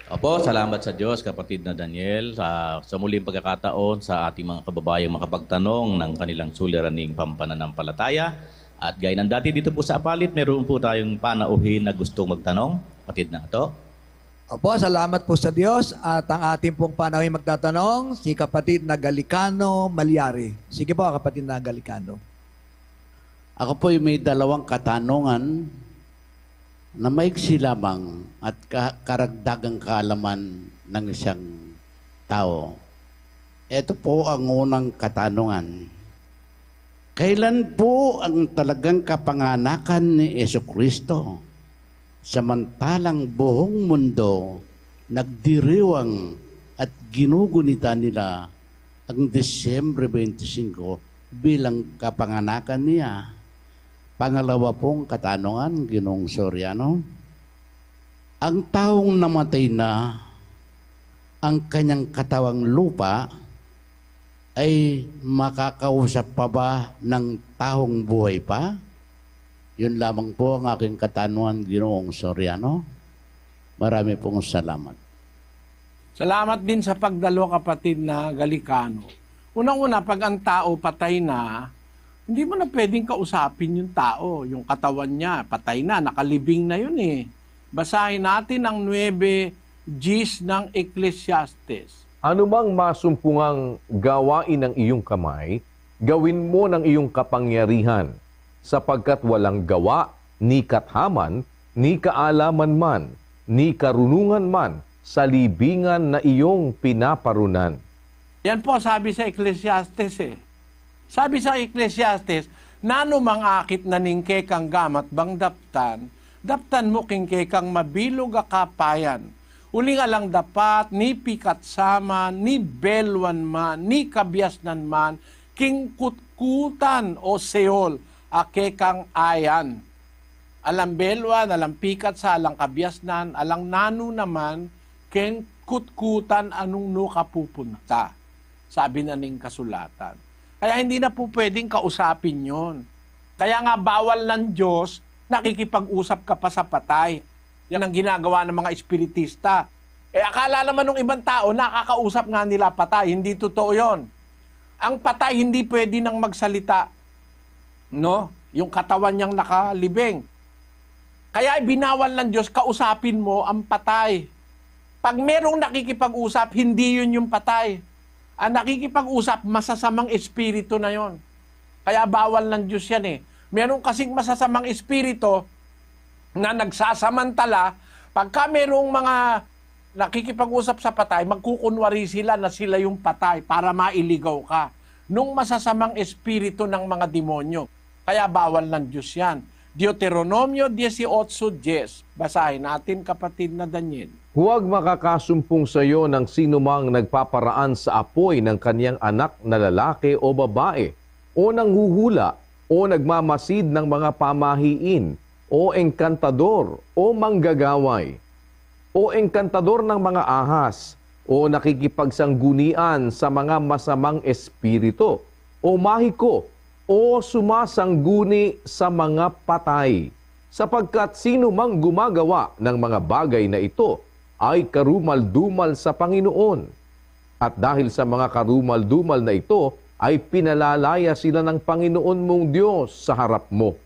Opo, salamat sa Diyos, kapatid na Daniel, sa muling pagkakataon sa ating mga kababayang makapagtanong ng kanilang suliraning pampananampalataya. At gaya ng dati dito po sa Apalit, meron po tayong panauhin na gustong magtanong. Kapatid na ito. Opo, salamat po sa Diyos at ang ating pong panawin magtatanong, si kapatid na Galicano Malyari. Sige po, kapatid na Galicano. Ako po'y may dalawang katanungan na maigsi lamang at karagdagang kaalaman ng isang tao. Ito po ang unang katanungan. Kailan po ang talagang kapanganakan ni Jesucristo? Samantalang buong mundo nagdiriwang at ginugunita nila ang Disyembre 25 bilang kapanganakan niya. Pangalawa pong katanungan, Ginoong Soriano. Ang taong namatay na, ang kanyang katawang lupa ay makakausap pa ba ng taong buhay pa? Yun lamang po ang aking katanungan, Ginoong Soriano. Marami pong salamat. Salamat din sa pagdalo, kapatid na Galicano. Unang-una, pag ang tao patay na, hindi mo na pwedeng kausapin yung tao. Yung katawan niya, patay na, nakalibing na yun eh. Basahin natin ang 9 Gs ng Ecclesiastes. Anumang masumpungang gawain ng iyong kamay, gawin mo ng iyong kapangyarihan, sapagkat walang gawa, ni kathaman, ni kaalaman man, ni karunungan man, sa libingan na iyong pinaparunan. Yan po sabi sa Ecclesiastes eh. Sabi sa Ecclesiastes, nano mangakit na ningke kang gamat bang daptan, daptan mo kingke kang mabilog a kapayan. Uling alang dapat, ni pikat sama, ni belwan man, ni kabyasnan man, king kutkutan o seol, ake kang ayan. Alang belwan, alang pikat sa, alang kabyasnan, alang nano naman, king kutkutan anong no kapupunta. Sabi na ning kasulatan. Kaya hindi na po pwedeng kausapin yon. Kaya nga bawal ng Diyos, nakikipag-usap ka pa sa patay. Yan ang ginagawa ng mga espiritista. Akala naman ng ibang tao, nakakausap nga nila patay. Hindi totoo yon. Ang patay hindi pwede nang magsalita. No? Yung katawan niyang nakalibing. Kaya binawal ng Diyos, kausapin mo ang patay. Pag merong nakikipag-usap, hindi yun yung patay. Ang nakikipag-usap, masasamang espiritu na yon. Kaya bawal ng Diyos yan eh. Meron kasing masasamang espiritu na nagsasamantala, pagka merong mga nakikipag-usap sa patay, magkukunwari sila na sila yung patay para mailigaw ka. Nung masasamang espiritu ng mga demonyo. Kaya bawal ng Diyos yan. Deuteronomio 18:10. Basahin natin, kapatid na Daniel. Huwag makakasumpong sa iyo ng sinumang nagpaparaan sa apoy ng kaniyang anak na lalaki o babae, o nanghuhula, o nagmamasid ng mga pamahiin, o engkantador, o manggagaway, o engkantador ng mga ahas, o nakikipagsanggunian sa mga masamang espiritu, o mahiko, o sumasangguni sa mga patay. Sapagkat sino mang gumagawa ng mga bagay na ito, ay karumal-dumal sa Panginoon. At dahil sa mga karumal-dumal na ito, ay pinalalaya sila ng Panginoon mong Diyos sa harap mo.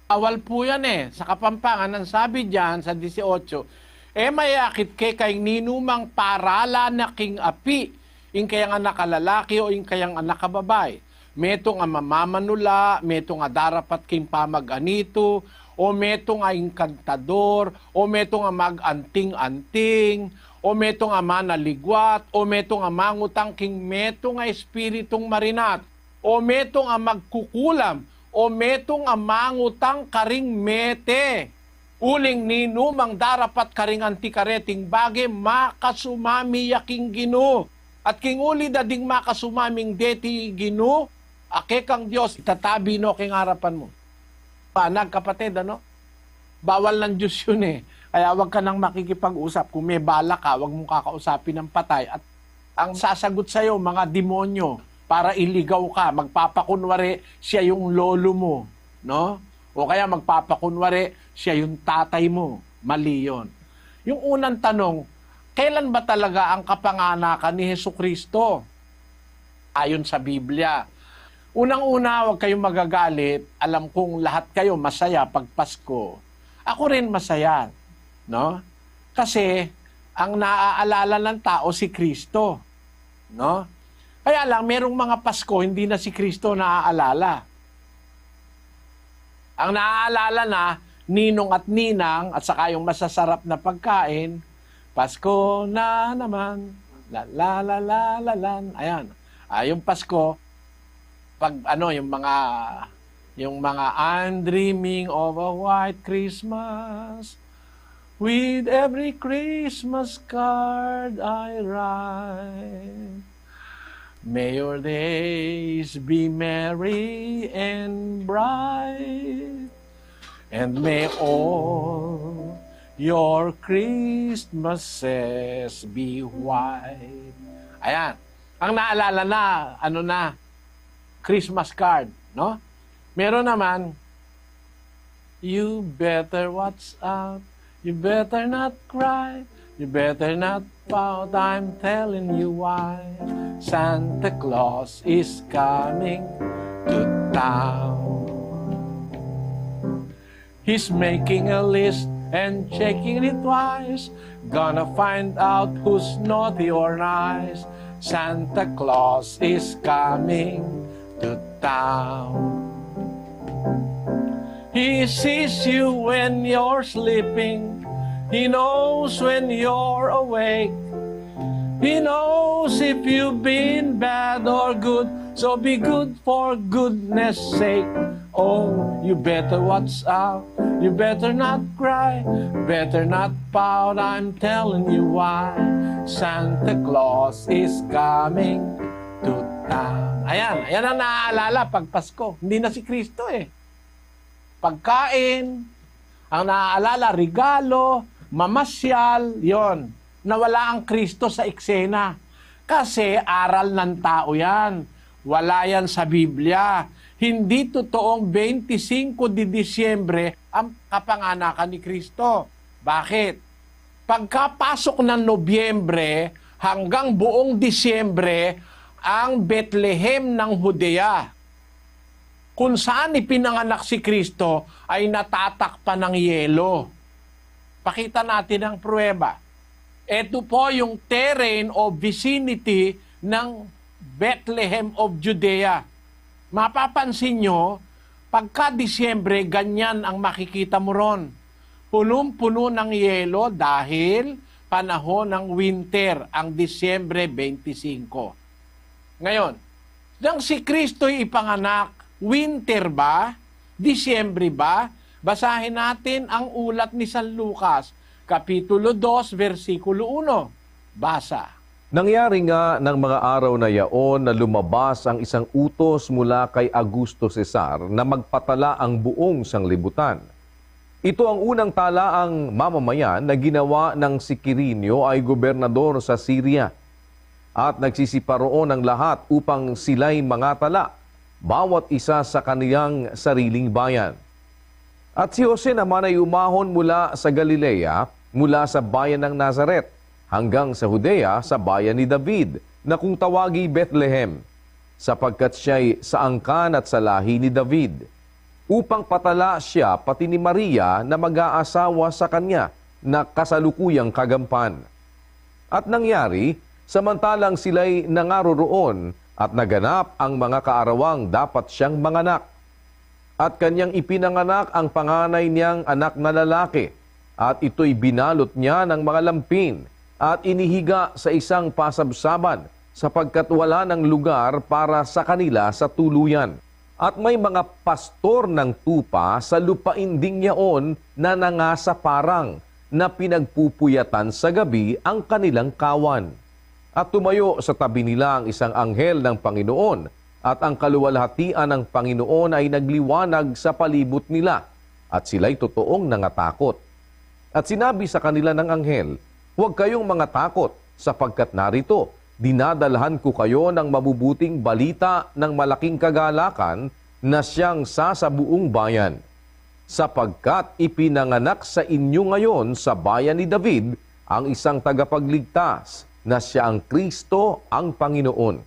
Awal po yan eh. Sa Kapampangan, ang sabi diyan sa 18, mayakit ke kay ninumang parala na king api, ing kayang anak kalalaki o ing kayang anak kababay. Metong ang mamamanula, metong nga darapat king pamag-anito, o metong nga inkantador, o metong nga mag-anting-anting, o metong nga manaligwat, o metong nga mangutang king metong nga espiritong marinat, o metong nga magkukulam, o metong nga mangutang karing mete. Uling ninumang darapat karing antikareting bage makasumami yaking Gino. At king uli dading makasumaming deti Gino, ake kang Diyos, itatabi no king harapan mo. Panag, kapatid, ano? Bawal ng Diyos yun eh. Kaya wag ka nang makikipag-usap. Kung may bala ka, wag mong kakausapin ng patay. At ang sasagot sa'yo, mga demonyo, para iligaw ka, magpapakunwari siya yung lolo mo. No? O kaya magpapakunwari siya yung tatay mo. Mali yun. Yung unang tanong, Kailan ba talaga ang kapanganakan ni Hesukristo? Ayon sa Biblia. Unang-una, huwag kayong magagalit. Alam kong lahat kayo masaya pag Pasko. Ako rin masaya, no? Kasi ang naaalala ng tao si Kristo, no? Kaya lang merong mga Pasko hindi na si Kristo naaalala. Ang naaalala na ninong at ninang at saka yung masasarap na pagkain, Pasko na naman, la la la la la la. Ayan. Yung Pasko, pag yung mga I'm dreaming of a white Christmas, with every Christmas card I write. May your days be merry and bright, and may all your Christmases be white. Ayan. Ang naalala na, Christmas card, no? Meron naman, you better watch out, you better not cry, you better not pout, I'm telling you why. Santa Claus is coming to town. He's making a list and checking it twice, gonna find out who's naughty or nice. Santa Claus is coming to town. He sees you when you're sleeping. He knows when you're awake. He knows if you've been bad or good. So be good for goodness sake. Oh, you better watch out. You better not cry. Better not pout. I'm telling you why. Santa Claus is coming to town. Ayan ang naaalala pag Pasko. Hindi na si Kristo eh. Pagkain, ang naaalala, regalo, mamasyal, yon. Nawala ang Kristo sa eksena. Kasi aral ng tao yan. Wala yan sa Biblia. Hindi totoong 25 de Disyembre ang kapanganakan ni Kristo. Bakit? Pagkapasok ng Nobyembre hanggang buong Disyembre, ang Bethlehem ng Judea, kung saan ipinanganak si Kristo, ay natatakpan ng yelo. Pakita natin ang pruweba. Ito po yung terrain o vicinity ng Bethlehem of Judea. Mapapansin nyo, pagka Disyembre, ganyan ang makikita mo ron. Punong-puno ng yelo dahil panahon ng winter, ang Disyembre 25. Ngayon, nang si Kristo'y ipanganak, winter ba? Disyembre ba? Basahin natin ang ulat ni San Lucas, Kapitulo 2, versikulo 1. Basa. Nangyari nga ng mga araw na yaon na lumabas ang isang utos mula kay Augusto Cesar na magpatala ang buong sanglibutan. Ito ang unang talaang mamamayan na ginawa ng si Quirinio ay gobernador sa Syria. At nagsisiparoon ang lahat upang sila'y mangatala, bawat isa sa kaniyang sariling bayan. At si Jose naman ay umahon mula sa Galilea, mula sa bayan ng Nazaret, hanggang sa Judea sa bayan ni David, na kung tawagi Bethlehem, sapagkat siya'y sa angkan at sa lahi ni David, upang patala siya pati ni Maria na mag-aasawa sa kanya na kasalukuyang kagampan. At nangyari, samantalang sila'y nangaroroon at naganap ang mga kaarawang dapat siyang manganak. At kanyang ipinanganak ang panganay niyang anak na lalaki, at ito'y binalot niya ng mga lampin at inihiga sa isang pasabsaban sapagkat wala ng lugar para sa kanila sa tuluyan. At may mga pastor ng tupa sa lupain ding yaon na nangasaparang na pinagpupuyatan sa gabi ang kanilang kawan. At tumayo sa tabi nila ang isang anghel ng Panginoon at ang kaluwalhatian ng Panginoon ay nagliwanag sa palibot nila at sila'y totoong nangatakot. At sinabi sa kanila ng anghel, "Huwag kayong mga takot sapagkat narito, dinadalhan ko kayo ng mabubuting balita ng malaking kagalakan na siyang sasabuong bayan. Sapagkat ipinanganak sa inyo ngayon sa bayan ni David ang isang tagapagligtas na siya ang Kristo ang Panginoon.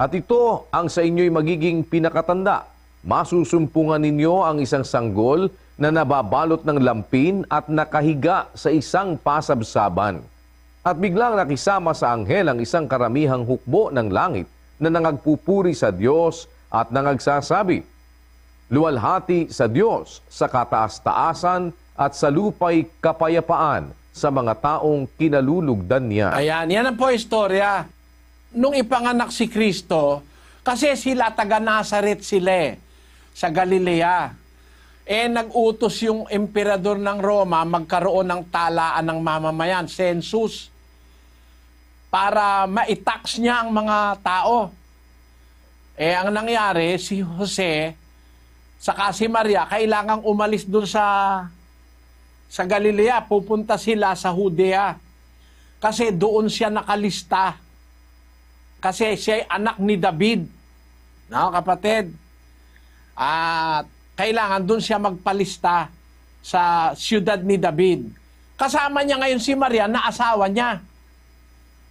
At ito ang sa inyo'y magiging pinakatanda. Masusumpungan ninyo ang isang sanggol na nababalot ng lampin at nakahiga sa isang pasabsaban. At biglang nakisama sa anghel ang isang karamihang hukbo ng langit na nangagpupuri sa Diyos at nangagsasabi, "Luwalhati sa Diyos sa kataas-taasan at sa lupa'y kapayapaan sa mga taong kinalulugdan niya." Ayan, yan ang po istorya. Nung ipanganak si Kristo, kasi sila taga Nazaret sila sa Galilea. Nag-utos yung emperador ng Roma magkaroon ng talaan ng mamamayan, census, para ma-tax niya ang mga tao. Ang nangyari, si Jose, saka si Maria, kailangang umalis dun sa Galilea. Pupunta sila sa Judea. Kasi doon siya nakalista. Kasi siya ay anak ni David. No, kapatid? At kailangan doon siya magpalista sa siyudad ni David. Kasama niya ngayon si Maria na asawa niya,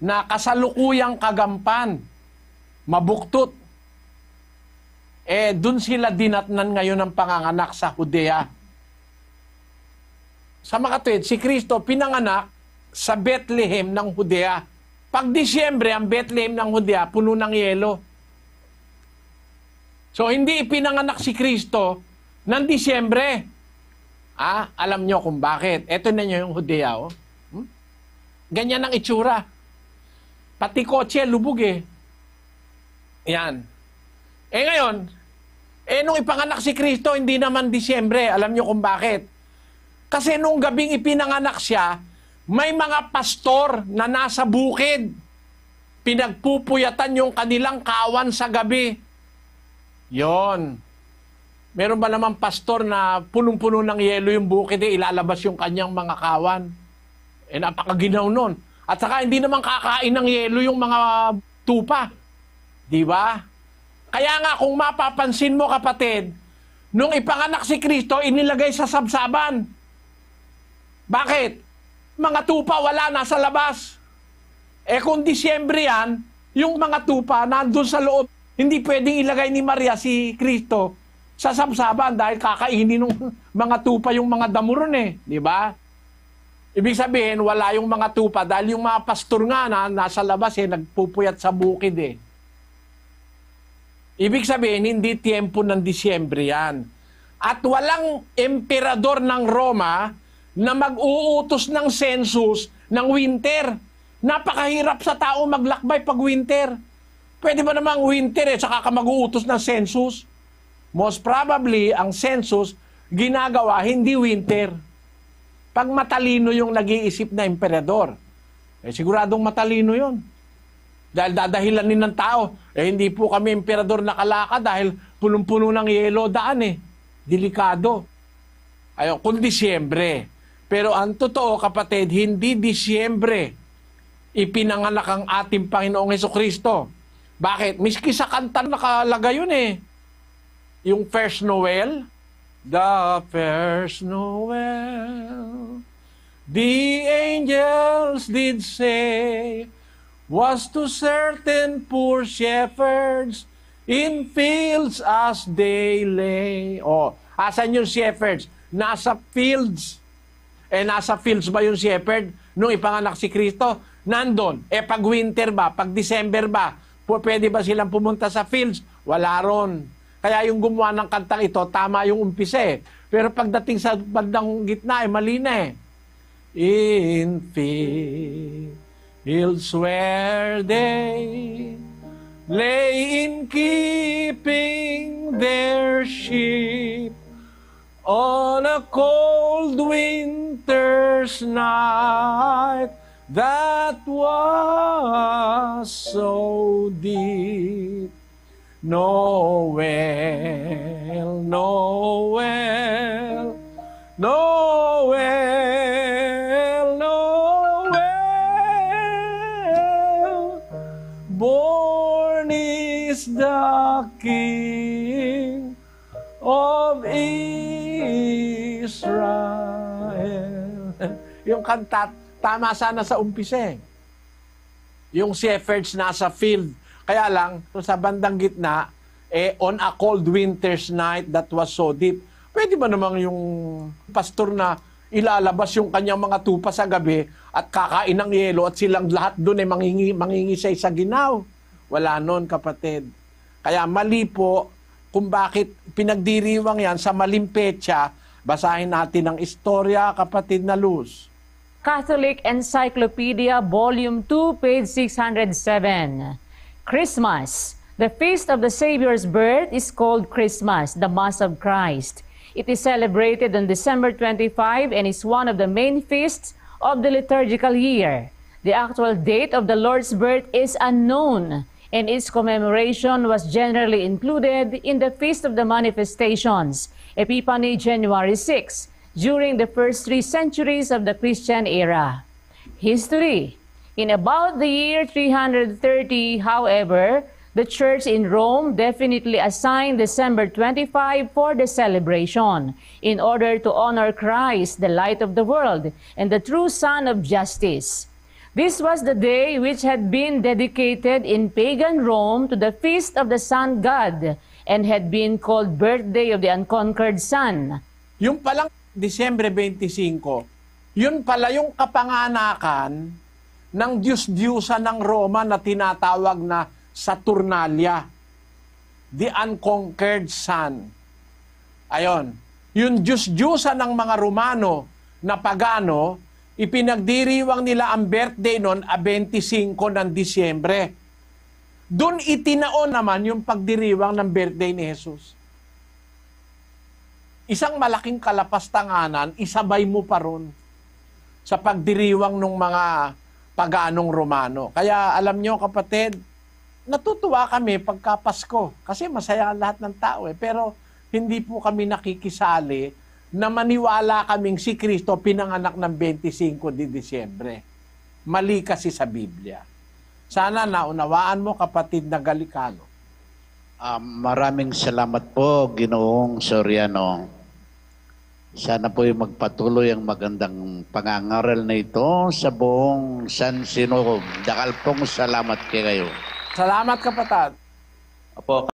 na kasalukuyang kagampan, mabuktot. Doon sila dinatnan ngayon ng panganganak sa Judea. Sa makatwid, si Kristo pinanganak sa Bethlehem ng Judea. Pag Disyembre, ang Bethlehem ng Judea, puno ng yelo. So, hindi ipinanganak si Kristo ng Disyembre. Alam nyo kung bakit. Ito na nyo yung Judea, oh. Ganyan ang itsura. Pati kotse, lubog eh. Yan. Ngayon, nung ipanganak si Kristo, hindi naman Disyembre. Alam nyo kung bakit. Kasi nung gabing ipinanganak siya, may mga pastor na nasa bukid. Pinagpupuyatan yung kanilang kawan sa gabi. Yon. Meron ba naman pastor na punong-puno ng yelo yung bukid, ilalabas yung kanyang mga kawan? Napakaginaw nun. At saka hindi naman kakain ng yelo yung mga tupa. Di ba? Kaya nga kung mapapansin mo, kapatid, nung ipanganak si Kristo, inilagay sa sabsaban. Bakit? Mga tupa wala, nasa labas. Kung Disyembre yan, yung mga tupa nandun sa loob. Hindi pwedeng ilagay ni Maria si Kristo sa sabsaban dahil kakainin ng mga tupa yung mga damuron di ba? Ibig sabihin, wala yung mga tupa dahil yung mga pastor nga na nasa labas nagpupuyat sa bukid Ibig sabihin, hindi tiempo ng Disyembre yan. At walang emperador ng Roma na mag-uutos ng census ng winter. Napakahirap sa tao maglakbay pag winter. Pwede ba namang winter saka ka mag-uutos ng census? Most probably, ang census ginagawa hindi winter. Pag matalino yung nag-iisip na emperador, siguradong matalino yon. Dahil dadahilanin ng tao, hindi po kami emperador na kalaka dahil punong-puno ng yelo daan Delikado. Kung Disyembre. Pero ang totoo, kapatid, hindi Disyembre ipinanganak ang ating Panginoong Hesukristo. Bakit? Miski sa kanta nakalagay yun Yung first Noel, the first Noel, the angels did say, was to certain poor shepherds in fields as they lay. Asan yung shepherds? Nasa fields. Nasa fields ba yung shepherd nung ipanganak si Kristo? Nandun. Pag winter ba? Pag December ba? Pwede ba silang pumunta sa fields? Wala ron. Kaya yung gumawa ng kantang ito, tama yung umpisa Pero pagdating sa bandang gitna, mali na In fields where they lay in keeping their sheep on a cold winter's night that was so deep. Noel, Noel, Noel, Noel, born is the King of Israel. Yung kanta, Tama sana sa umpisa eh. Yung shepherds nasa field. Kaya lang, sa bandang gitna, on a cold winter's night that was so deep, pwede ba namang yung pastor na ilalabas yung kanyang mga tupa sa gabi at kakain ng yelo at silang lahat doon ay mangingisay sa ginaw? Wala nun, kapatid. Kaya mali po kung bakit pinagdiriwang yan sa maling petsa. Basahin natin ang istorya, kapatid na Luz. Catholic Encyclopedia, Volume 2, page 607. Christmas. The feast of the Savior's birth is called Christmas, the Mass of Christ. It is celebrated on December 25 and is one of the main feasts of the liturgical year. The actual date of the Lord's birth is unknown, and its commemoration was generally included in the Feast of the Manifestations, Epiphany, January 6, during the first 3 centuries of the Christian era. History. In about the year 330, however, the Church in Rome definitely assigned December 25 for the celebration in order to honor Christ, the light of the world, and the true Son of Justice. This was the day which had been dedicated in pagan Rome to the feast of the Sun God and had been called Birthday of the Unconquered Sun. Yung palang Disyembre 25, yun pala yung kapanganakan ng Diyos-Diyusa ng Roma na tinatawag na Saturnalia, the Unconquered Sun. Ayon, yung Diyos-Diyusa ng mga Romano na pagano, ipinagdiriwang nila ang birthday nun 25 ng Disyembre. Doon itinaon naman yung pagdiriwang ng birthday ni Jesus. Isang malaking kalapastanganan, isabay mo pa ron sa pagdiriwang ng mga paganong Romano. Kaya alam nyo, kapatid, natutuwa kami pagka Pasko kasi masaya ang lahat ng tao pero hindi po kami nakikisali na maniwala kaming si Kristo pinanganak ng 25 de Disyembre. Mali kasi sa Biblia. Sana naunawaan mo, kapatid na Galicano. Maraming salamat po, Ginoong Soriano. Sana po yung magpatuloy ang magandang pangangaral na ito sa buong San Sinob. Dakal pong salamat kayo. Salamat, kapatid. Apo,